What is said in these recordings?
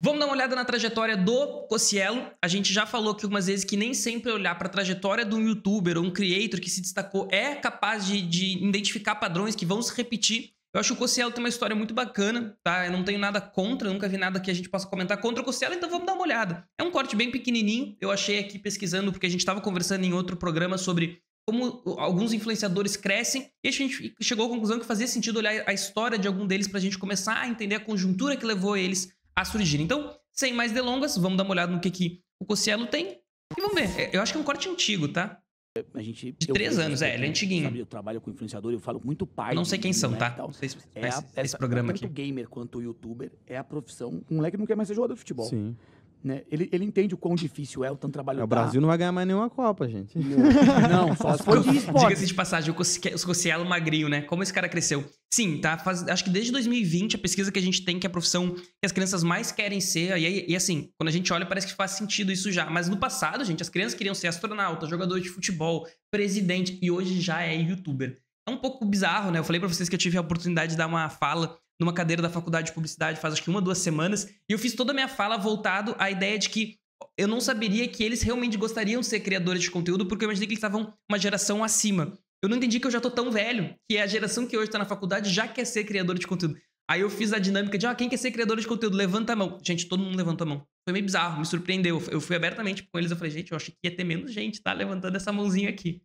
Vamos dar uma olhada na trajetória do Cossielo. A gente já falou aqui algumas vezes que nem sempre olhar para a trajetória de um youtuber ou um creator que se destacou é capaz de identificar padrões que vão se repetir. Eu acho que o Cossielo tem uma história muito bacana, tá? Eu não tenho nada contra, nunca vi nada que a gente possa comentar contra o Cossielo, então vamos dar uma olhada. É um corte bem pequenininho, eu achei aqui pesquisando, porque a gente estava conversando em outro programa sobre como alguns influenciadores crescem, e a gente chegou à conclusão que fazia sentido olhar a história de algum deles pra gente começar a entender a conjuntura que levou eles a surgir. Então, sem mais delongas, vamos dar uma olhada no que o Cossielo tem e vamos ver. Eu acho que é um corte antigo, tá? De 3 anos, ele é antiguinho. Sabe, eu trabalho com influenciador, eu falo muito pai. Eu não sei quem são, né, tá? Não sei se você conhece esse programa aqui. Tanto gamer quanto youtuber é a profissão. O moleque não quer mais ser jogador de futebol. Sim. Né? Ele entende o quão difícil é o tanto trabalho. O Brasil não vai ganhar mais nenhuma Copa, gente. Não, só se for de esporte. Diga-se de passagem, o Cossielo magrinho, né? Como esse cara cresceu. Sim, tá? Acho que desde 2020 a pesquisa que a gente tem que é a profissão que as crianças mais querem ser. E assim, quando a gente olha parece que faz sentido isso já. Mas no passado, gente, as crianças queriam ser astronauta, jogador de futebol, presidente. E hoje já é youtuber. É um pouco bizarro, né? Eu falei pra vocês que eu tive a oportunidade de dar uma fala numa cadeira da faculdade de publicidade faz acho que 1 ou 2 semanas. E eu fiz toda a minha fala voltado à ideia de que eu não saberia que eles realmente gostariam de ser criadores de conteúdo, porque eu imaginei que eles estavam uma geração acima. Eu não entendi que eu já tô tão velho, que a geração que hoje tá na faculdade já quer ser criador de conteúdo. Aí eu fiz a dinâmica de, quem quer ser criador de conteúdo? Levanta a mão. Gente, todo mundo levantou a mão. Foi meio bizarro, me surpreendeu. Eu fui abertamente com eles, eu falei, gente, eu achei que ia ter menos gente, tá? Levantando essa mãozinha aqui.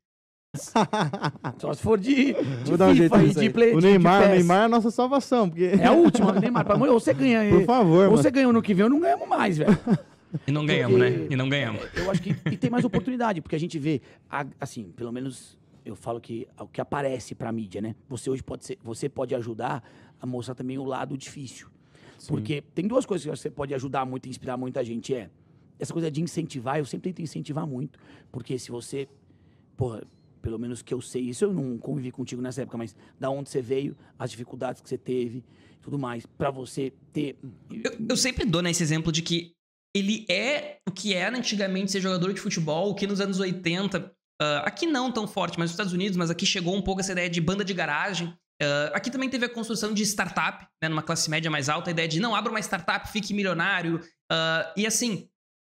Só se for de Vou dar um jeito FIFA, nisso aí. de play, O Neymar é a nossa salvação, porque... É a última, Neymar. Ou você ganha... Por favor, ou você ganhou no que vem, ou não ganhamos mais, velho. E não ganhamos, né? E não ganhamos. Eu acho que e tem mais oportunidade, porque a gente vê, assim, pelo menos eu falo que o que aparece pra mídia, né? Você pode ajudar a mostrar também o lado difícil. Sim. Porque tem 2 coisas que você pode ajudar muito e inspirar muita gente. Essa coisa de incentivar, eu sempre tento incentivar muito. Porque se você, porra, pelo menos que eu sei, isso eu não convivi contigo nessa época, mas da onde você veio, as dificuldades que você teve, tudo mais, pra você ter... Eu sempre dou, né, esse exemplo de que ele é o que era antigamente ser jogador de futebol, o que nos anos 80, aqui não tão forte, mas nos Estados Unidos, mas aqui chegou um pouco essa ideia de banda de garagem. Aqui também teve a construção de startup, né, numa classe média mais alta, a ideia de não, abra uma startup, fique milionário. E assim,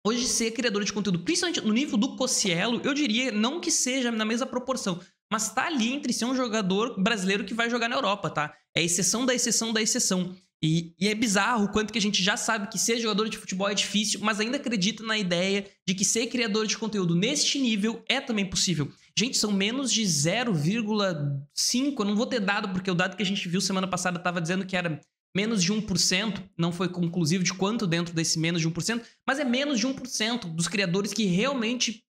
hoje ser criador de conteúdo, principalmente no nível do Cossielo, eu diria não que seja na mesma proporção, mas tá ali entre ser um jogador brasileiro que vai jogar na Europa, tá? É exceção da exceção da exceção. E é bizarro o quanto que a gente já sabe que ser jogador de futebol é difícil, mas ainda acredita na ideia de que ser criador de conteúdo neste nível é também possível. Gente, são menos de 0,5, eu não vou ter dado, porque o dado que a gente viu semana passada estava dizendo que era menos de 1%, não foi conclusivo de quanto dentro desse menos de 1%, mas é menos de 1% dos criadores que realmente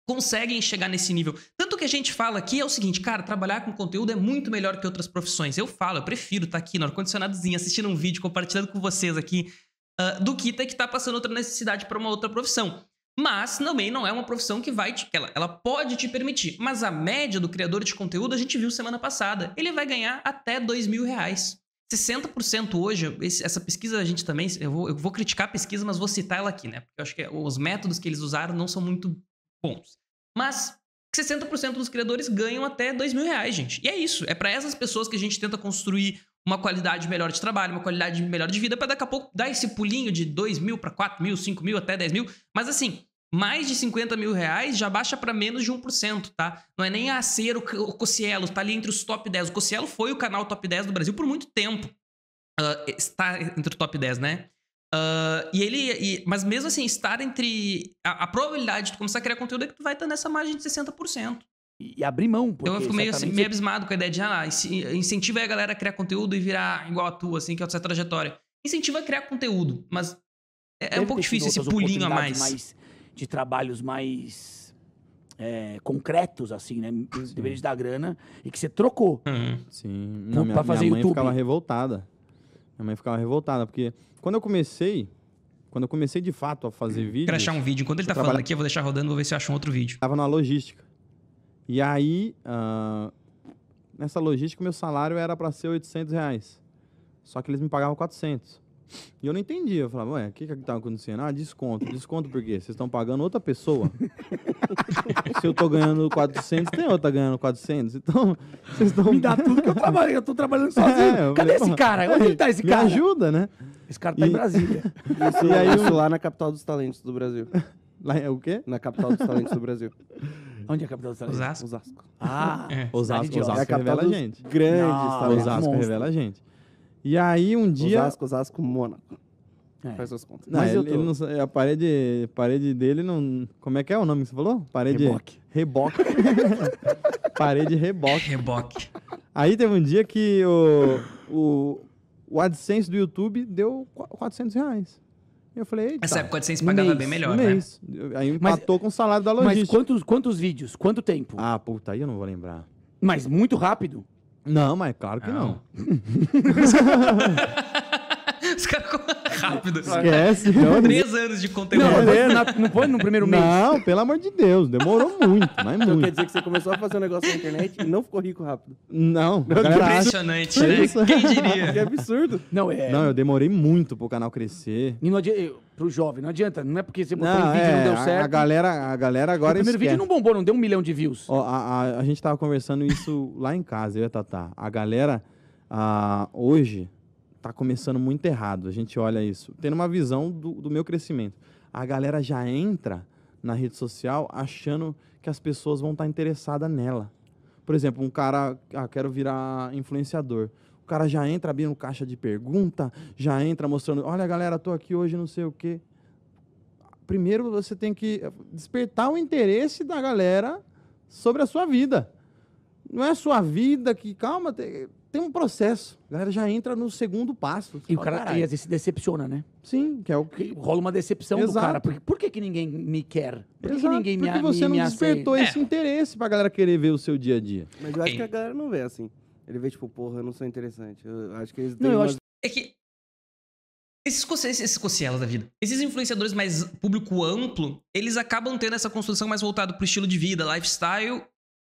conseguem chegar nesse nível. Tanto que a gente fala aqui é o seguinte, cara, trabalhar com conteúdo é muito melhor que outras profissões. Eu prefiro estar aqui no ar-condicionadozinho, assistindo um vídeo, compartilhando com vocês aqui, do que ter que estar passando outra necessidade para uma outra profissão. Mas também não é uma profissão que vai ela pode te permitir. Mas a média do criador de conteúdo, a gente viu semana passada, ele vai ganhar até R$2.000. 60% hoje, essa pesquisa a gente também, eu vou criticar a pesquisa, mas vou citar ela aqui, né? Porque eu acho que os métodos que eles usaram não são muito bons. Mas 60% dos criadores ganham até R$2.000, gente. E é isso. É para essas pessoas que a gente tenta construir uma qualidade melhor de trabalho, uma qualidade melhor de vida, para daqui a pouco dar esse pulinho de 2.000 para 4.000, 5.000, até 10.000. Mas assim, mais de R$50.000 já baixa para menos de 1%, tá? Não é nem a ser o Cossielo, tá ali entre os top 10. O Cossielo foi o canal top 10 do Brasil por muito tempo. Está entre o top 10, né? Mas mesmo assim, estar entre... A probabilidade de tu começar a criar conteúdo é que tu vai estar nessa margem de 60%. E abrir mão. Então eu fico meio abismado com a ideia de incentiva a galera a criar conteúdo e virar igual a tu, assim, que é a tua trajetória. Incentiva a criar conteúdo, mas é um pouco difícil esse pulinho a mais. De trabalhos mais concretos, assim, né? Deveria de dar grana e que você trocou. Sim. Pra fazer minha mãe YouTube. ficava revoltada. Minha mãe ficava revoltada, porque quando eu comecei de fato a fazer vídeos... Quero achar um vídeo. Enquanto ele tá falando aqui, eu vou deixar rodando, vou ver se eu acho um outro vídeo. Tava na logística. E aí, nessa logística, meu salário era para ser R$800. Só que eles me pagavam 400. E eu não entendia. Eu falava, ué, o que tá acontecendo? Ah, desconto. Desconto por quê? Vocês estão pagando outra pessoa? Se eu tô ganhando 400, tem outra ganhando 400. Então, vocês estão... Me dá tudo que eu trabalho. Eu tô trabalhando sozinho. eu Cadê falei, esse cara? Onde tá esse Me cara? ajuda, né? Esse cara tá em Brasília. E aí Isso lá na capital dos talentos do Brasil. Lá é o quê? Na capital dos talentos do Brasil. Onde é a capital do Estado? Osasco. Osasco. Ah, Osasco, cidade de Osasco É a capital revela a dos gente. grandes Nossa, talentos. Osasco monstro. revela a gente. E aí, um dia... Osasco, Mônaco. É. Faz suas contas. Não, Mas eu ele não, a parede dele não... Como é que é o nome que você falou? Parede... Reboque. Reboque. Parede reboque. Reboque. Aí teve um dia que o AdSense do YouTube deu R$400. Eu falei, eita, Nessa época a AdSense No pagava mês, bem um melhor, né? mês. Aí empatou com o salário da Mas logística. quantos vídeos? Quanto tempo? Ah, puta, aí eu não vou lembrar. Mas muito rápido. Não, mas claro que não. Os caras rápido. Esquece. 3 anos de conteúdo. Não foi no primeiro mês. Não, pelo amor de Deus, demorou muito, mas Então muito. quer dizer que você começou a fazer um negócio na internet e não ficou rico rápido. Não, a galera acha- Impressionante, né? Isso. Quem Que diria? absurdo. Não, é. Não, eu demorei muito pro canal crescer. E não adianta, pro jovem, não adianta. Não é porque você botou Não, um vídeo e não deu a certo. galera agora O primeiro vídeo esquece. não bombou, não deu 1 milhão de views. Ó, a gente tava conversando isso lá em casa, eu e a Tatá. A galera, hoje, tá começando muito errado. A gente olha isso, tendo uma visão do meu crescimento. A galera já entra na rede social achando que as pessoas vão estar interessadas nela. Por exemplo, um cara, quero virar influenciador. O cara já entra abrindo caixa de pergunta, já entra mostrando, olha galera, tô aqui hoje, não sei o quê. Primeiro você tem que despertar o interesse da galera sobre a sua vida. Não é a sua vida que, calma, tem um processo. A galera já entra no segundo passo. E o Fala, cara "Caralho." às vezes se decepciona, né? Sim, que é o Porque rola uma decepção do Exato. cara. Por que ninguém me quer? Por que Exato, ninguém me porque você me não despertou aceita? esse interesse pra galera querer ver o seu dia a dia. Mas eu acho que a galera não vê assim. Ele vê, tipo, porra, eu não sou interessante. Eu acho que eles Não, têm eu umas- acho É que esses cocielos da vida, esses influenciadores mais público amplo, eles acabam tendo essa construção mais voltada pro estilo de vida, lifestyle,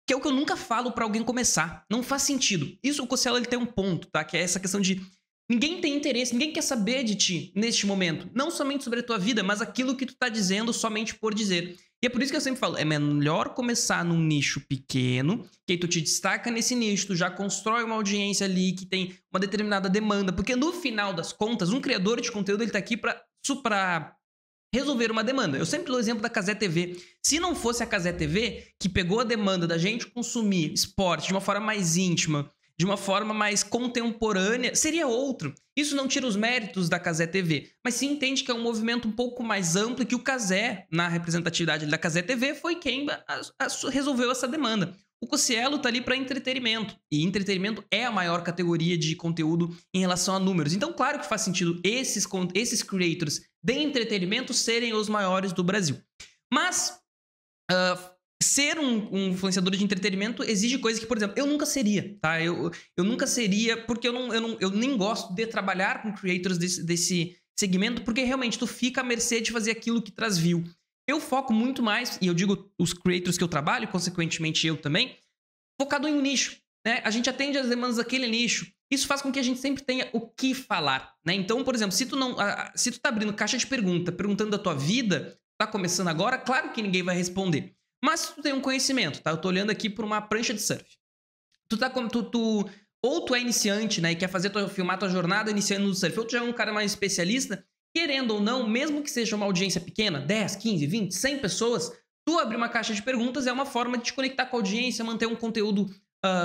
que é o que eu nunca falo pra alguém começar. Não faz sentido. Isso, o Cossielo, ele tem um ponto, tá? Que é essa questão de ninguém tem interesse, ninguém quer saber de ti neste momento. Não somente sobre a tua vida, mas aquilo que tu tá dizendo somente por dizer. E é por isso que eu sempre falo, é melhor começar num nicho pequeno, que aí tu te destaca nesse nicho, tu já constrói uma audiência ali que tem uma determinada demanda. Porque no final das contas, um criador de conteúdo, ele tá aqui pra resolver uma demanda. Eu sempre dou o exemplo da Cazé TV. Se não fosse a Cazé TV, que pegou a demanda da gente consumir esporte de uma forma mais íntima, de uma forma mais contemporânea, seria outro. Isso não tira os méritos da Cazé TV, mas se entende que é um movimento um pouco mais amplo e que o Cazé, na representatividade da Cazé TV, foi quem resolveu essa demanda. O Cossielo tá ali para entretenimento, e entretenimento é a maior categoria de conteúdo em relação a números. Então, claro que faz sentido esses creators de entretenimento serem os maiores do Brasil. Mas ser um influenciador de entretenimento exige coisas que, por exemplo, eu nunca seria, tá? Eu nunca seria, porque eu nem gosto de trabalhar com creators desse segmento, porque realmente tu fica à mercê de fazer aquilo que traz view. Eu foco muito mais, e eu digo os creators que eu trabalho, consequentemente eu também, focado em um nicho, né? A gente atende as demandas daquele nicho. Isso faz com que a gente sempre tenha o que falar, né? Então, por exemplo, se tu tá abrindo caixa de pergunta, perguntando da tua vida, tá começando agora, claro que ninguém vai responder. Mas se tu tem um conhecimento, tá? Eu tô olhando aqui por uma prancha de surf. Ou tu é iniciante, né? E quer filmar tua jornada iniciando no surf, ou tu já é um cara mais especialista, querendo ou não, mesmo que seja uma audiência pequena, 10, 15, 20, 100 pessoas, tu abrir uma caixa de perguntas é uma forma de te conectar com a audiência, manter um conteúdo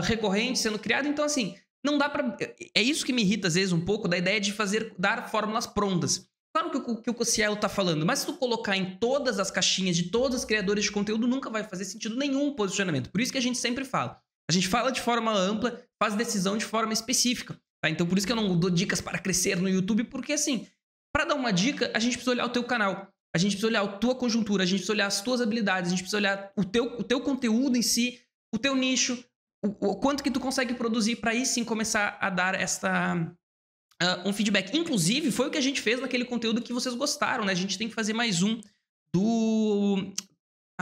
recorrente sendo criado. Então, assim, não dá pra... É isso que me irrita, às vezes, um pouco, da ideia de dar fórmulas prontas. Claro que o Cossielo tá falando, mas se tu colocar em todas as caixinhas de todos os criadores de conteúdo, nunca vai fazer sentido nenhum posicionamento. Por isso que a gente sempre fala. A gente fala de forma ampla, faz decisão de forma específica. Tá? Então, por isso que eu não dou dicas para crescer no YouTube, porque, assim, para dar uma dica, a gente precisa olhar o teu canal. A gente precisa olhar a tua conjuntura, a gente precisa olhar as tuas habilidades, a gente precisa olhar o teu conteúdo em si, o teu nicho, o quanto que tu consegue produzir para aí sim começar a dar um feedback. Inclusive, foi o que a gente fez naquele conteúdo que vocês gostaram, né? A gente tem que fazer mais um do...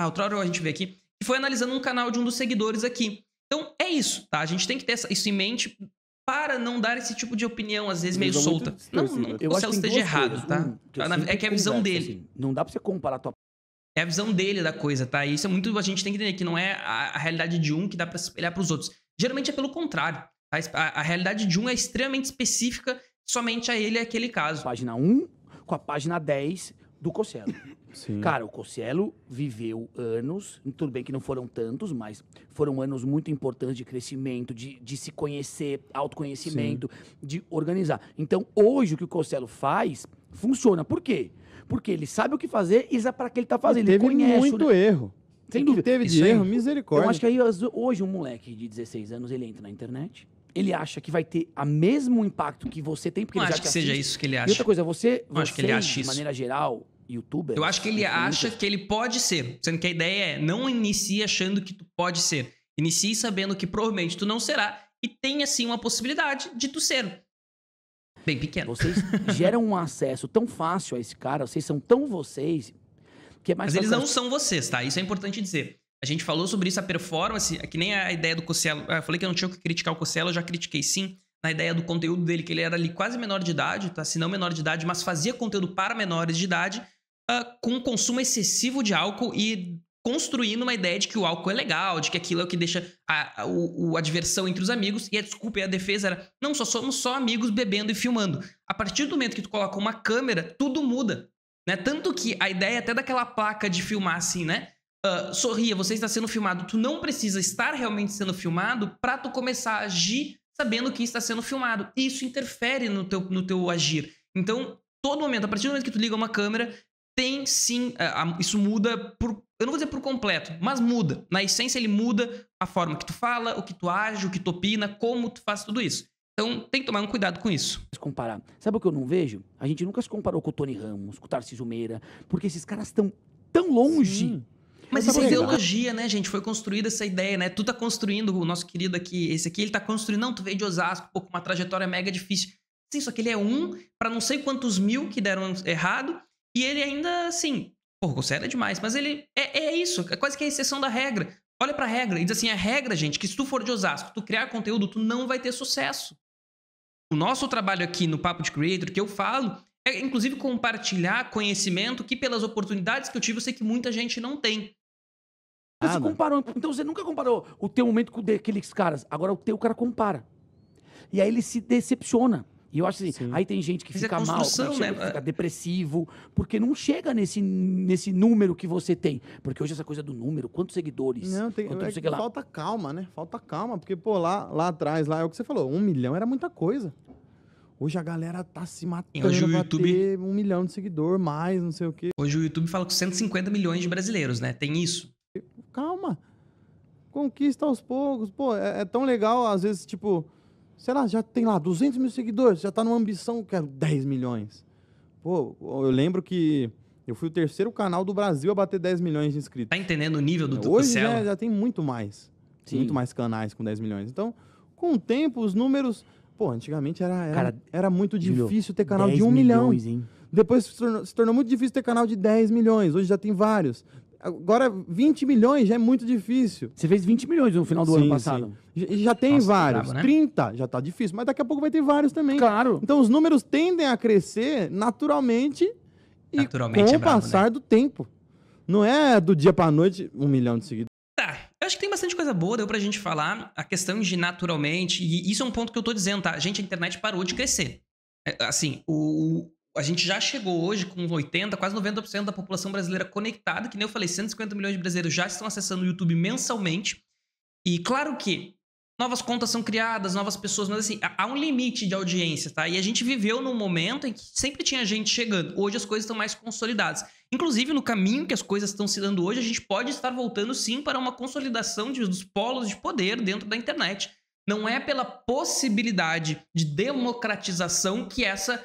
outra hora a gente vê aqui. Que foi analisando um canal de um dos seguidores aqui. Então, é isso, tá? A gente tem que ter isso em mente. para não dar esse tipo de opinião, às vezes, meio Visão muito solta. distorcida. Não que Eu o acho Cosselo que tem esteja duas errado, coisas. tá? Que eu É sempre que é a visão converso, dele. assim, não dá pra você comparar a tua É a visão dele da coisa, tá? E isso é muito... A gente tem que entender que não é a realidade de um que dá pra espelhar pros outros. Geralmente é pelo contrário. A realidade de um é extremamente específica, somente a ele é aquele caso. página 1 com a página 10 do Cosselo. Sim. Cara, o Cosselo viveu anos, tudo bem que não foram tantos, mas foram anos muito importantes de crescimento, de se conhecer, autoconhecimento, de organizar. Então, hoje, o que o Cosselo faz, funciona. Por quê? Porque ele sabe o que fazer e sabe para que ele tá fazendo. Ele Teve conhece, muito né? erro. Sem O que dúvida. teve Isso de aí. erro, Eu misericórdia. acho que aí, hoje, um moleque de 16 anos, ele entra na internet, ele acha que vai ter o mesmo impacto que você tem, porque Não ele já acho te que seja assiste. isso que ele E outra acha. coisa, você Não acho que ele acha de isso. maneira geral, youtuber... Eu acho que ele acha que ele pode ser. Sendo que a ideia é, não inicie achando que tu pode ser. Inicie sabendo que provavelmente tu não será. E tenha, sim, uma possibilidade de tu ser. Bem pequeno. Vocês geram um acesso tão fácil a esse cara, vocês são tão vocês, que é mais Mas eles fácil- não são vocês, tá? Isso é importante dizer. A gente falou sobre isso, a performance, é que nem a ideia do Cosselo. Eu falei que eu não tinha que criticar o Cosselo, eu já critiquei sim. Na ideia do conteúdo dele, que ele era ali quase menor de idade, tá? Se não menor de idade, mas fazia conteúdo para menores de idade, com consumo excessivo de álcool e construindo uma ideia de que o álcool é legal, de que aquilo é o que deixa a diversão entre os amigos. E a desculpa e a defesa era, não, só somos só amigos bebendo e filmando. A partir do momento que tu coloca uma câmera, tudo muda, né? Tanto que a ideia até daquela placa de filmar assim, né? Sorria, você está sendo filmado. Tu não precisa estar realmente sendo filmado pra tu começar a agir sabendo que está sendo filmado. E isso interfere no teu agir. Então, todo momento, a partir do momento que tu liga uma câmera, tem sim, isso muda por, eu não vou dizer por completo, mas muda. Na essência, ele muda a forma que tu fala, o que tu age, o que tu opina, como tu faz tudo isso. Então, tem que tomar um cuidado com isso. se comparar. Sabe o que eu não vejo? A gente nunca se comparou com o Tony Ramos, com o Tarcísio Meira, porque esses caras estão tão longe. Sim. Mas Mas isso é tá legal. ideologia, né, gente? Foi construída essa ideia, né? Tu tá construindo, o nosso querido aqui, esse aqui, ele tá construindo, não, tu veio de Osasco, pô, com uma trajetória mega difícil. Sim, só que ele é pra não sei quantos mil que deram errado, e ele ainda, assim, pô, o Cosselo é demais, mas ele é isso, é quase que a exceção da regra. Olha pra regra e diz assim, a regra, gente, que se tu for de Osasco, tu criar conteúdo, tu não vai ter sucesso. O nosso trabalho aqui no Papo de Creator, que eu falo, é inclusive compartilhar conhecimento que pelas oportunidades que eu tive, eu sei que muita gente não tem. Você Nada. comparou, então você nunca comparou o teu momento com o daqueles caras. Agora o teu cara compara. E aí ele se decepciona. E eu acho assim, Sim. aí tem gente que Mas é fica mal, construção, que chega, né? fica depressivo, porque não chega nesse número que você tem. Porque hoje essa coisa do número, quantos seguidores? Não, tem, quanto não é sei o que que lá. falta calma, né? Falta calma, porque, pô, lá atrás, lá é o que você falou, 1 milhão era muita coisa. Hoje a galera tá se matando Hoje o pra YouTube- ter 1 milhão de seguidor, mais, não sei o quê. Hoje o YouTube fala com 150 milhões de brasileiros, né? Tem isso. Calma. Conquista aos poucos. Pô, é tão legal, às vezes, tipo, sei lá, já tem lá 200 mil seguidores, já tá numa ambição, quero 10 milhões. Pô, eu lembro que eu fui o terceiro canal do Brasil a bater 10 milhões de inscritos. Tá entendendo o nível do Hoje Cosselo? já tem muito mais. Sim. Muito mais canais com 10 milhões. Então, com o tempo, os números... Pô, antigamente Cara, era muito Júlio, difícil ter canal 10 de 1 milhão. milhões, hein? Depois se tornou muito difícil ter canal de 10 milhões. Hoje já tem vários. Agora, 20 milhões já é muito difícil. Você fez 20 milhões no final do Sim, ano passado. sim. E já tem Nossa, vários. brabo, né? 30 já tá difícil, mas daqui a pouco vai ter vários também. Claro. Então os números tendem a crescer naturalmente e Naturalmente com é o brabo, passar do tempo. Não é do dia pra noite 1 milhão de seguidores. Tá, eu acho que tem bastante coisa boa, deu pra gente falar. A questão de naturalmente, e isso é um ponto que eu tô dizendo, tá? Gente, a internet parou de crescer. Assim, a gente já chegou hoje com 80%, quase 90% da população brasileira conectada, que nem eu falei, 150 milhões de brasileiros já estão acessando o YouTube mensalmente. E claro que novas contas são criadas, novas pessoas, mas assim, há um limite de audiência, tá? E a gente viveu num momento em que sempre tinha gente chegando. Hoje as coisas estão mais consolidadas. Inclusive, no caminho que as coisas estão se dando hoje, a gente pode estar voltando sim para uma consolidação dos polos de poder dentro da internet. Não é pela possibilidade de democratização que essa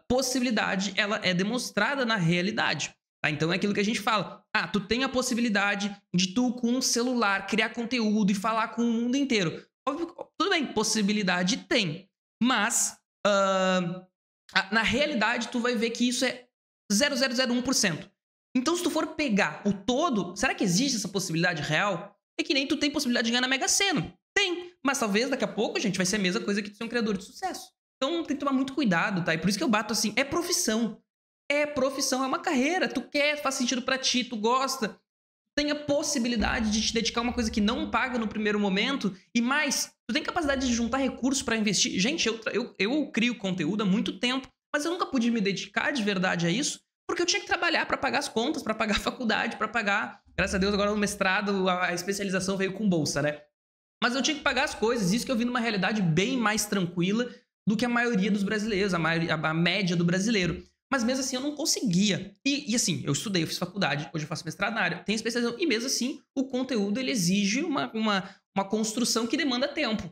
possibilidade ela é demonstrada na realidade. Tá? Então é aquilo que a gente fala. Tu tem a possibilidade de tu, com um celular, criar conteúdo e falar com o mundo inteiro. Óbvio, tudo bem, possibilidade tem. Mas, na realidade, tu vai ver que isso é 0,001%. Então, se tu for pegar o todo, será que existe essa possibilidade real? É que nem tu tem possibilidade de ganhar na Mega Sena. Tem. Mas talvez daqui a pouco, gente, vai ser a mesma coisa que tu ser um criador de sucesso. Então tem que tomar muito cuidado, tá? E por isso que eu bato assim, é profissão. É profissão, é uma carreira. Tu quer, faz sentido pra ti, tu gosta. Tem a possibilidade de te dedicar a uma coisa que não paga no primeiro momento. E mais, tu tem capacidade de juntar recursos pra investir. Gente, eu crio conteúdo há muito tempo, mas eu nunca pude me dedicar de verdade a isso, porque eu tinha que trabalhar pra pagar as contas, pra pagar a faculdade, pra pagar... Graças a Deus, agora no mestrado, a especialização veio com bolsa, né? Mas eu tinha que pagar as coisas. Isso que eu vi numa realidade bem mais tranquila do que a maioria dos brasileiros, a média do brasileiro. Mas mesmo assim eu não conseguia. E assim, eu estudei, eu fiz faculdade, hoje eu faço mestrado na área, tenho especialização. E mesmo assim, o conteúdo ele exige uma construção que demanda tempo.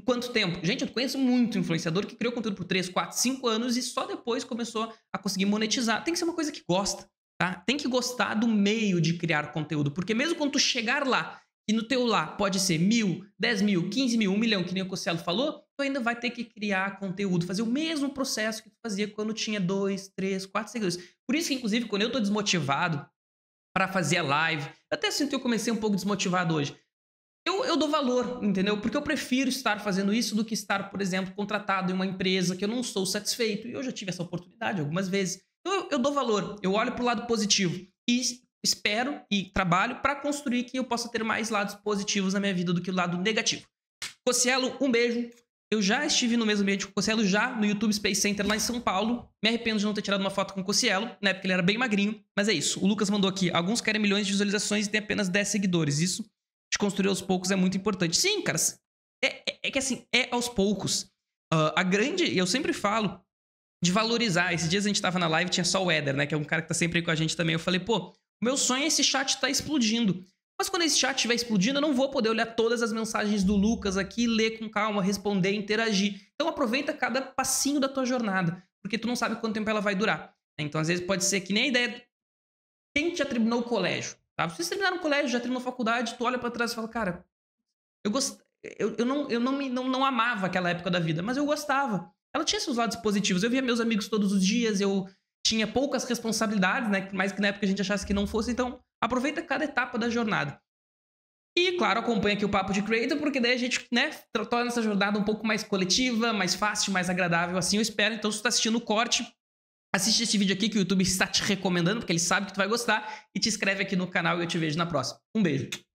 Quanto tempo? Gente, eu conheço muito influenciador que criou conteúdo por 3, 4, 5 anos e só depois começou a conseguir monetizar. Tem que ser uma coisa que gosta, tá? Tem que gostar do meio de criar conteúdo. Porque mesmo quando tu chegar lá, e no teu lá pode ser 1.000, 10.000, 15.000, 1 milhão, que nem o Cossielo falou, tu ainda vai ter que criar conteúdo, fazer o mesmo processo que tu fazia quando tinha 2, 3, 4 seguidores. Por isso que, inclusive, quando eu tô desmotivado para fazer a live, eu até sinto que eu comecei um pouco desmotivado hoje. Eu dou valor, entendeu? Porque eu prefiro estar fazendo isso do que estar, por exemplo, contratado em uma empresa que eu não sou satisfeito. E eu já tive essa oportunidade algumas vezes. Então eu dou valor, eu olho pro lado positivo. E espero e trabalho para construir que eu possa ter mais lados positivos na minha vida do que o lado negativo. Cossielo, um beijo. Eu já estive no mesmo ambiente com o Cossielo, já no YouTube Space Center lá em São Paulo. Me arrependo de não ter tirado uma foto com o Cossielo, na época ele era bem magrinho. Mas é isso, o Lucas mandou aqui. Alguns querem milhões de visualizações e tem apenas 10 seguidores. Isso de construir aos poucos é muito importante. Sim, cara, é que assim, é aos poucos. Eu sempre falo de valorizar. Esses dias a gente tava na live, tinha só o Éder, né, que é um cara que tá sempre aí com a gente também. Eu falei, pô, o meu sonho é esse chat tá explodindo. Mas quando esse chat estiver explodindo, eu não vou poder olhar todas as mensagens do Lucas aqui, ler com calma, responder, interagir. Então aproveita cada passinho da tua jornada, porque tu não sabe quanto tempo ela vai durar. Então às vezes pode ser que nem a ideia... Quem já terminou o colégio? Tá? Se vocês terminaram o colégio, já terminou a faculdade, tu olha pra trás e fala, cara, eu não amava aquela época da vida, mas eu gostava. Ela tinha seus lados positivos. Eu via meus amigos todos os dias, eu tinha poucas responsabilidades, né? Mais que na época a gente achasse que não fosse. Então, aproveita cada etapa da jornada. E, claro, acompanha aqui o Papo de Creator, porque daí a gente, né, torna essa jornada um pouco mais coletiva, mais fácil, mais agradável. Assim eu espero. Então, se tu tá assistindo o corte, assiste esse vídeo aqui que o YouTube está te recomendando, porque ele sabe que tu vai gostar. E te inscreve aqui no canal e eu te vejo na próxima. Um beijo.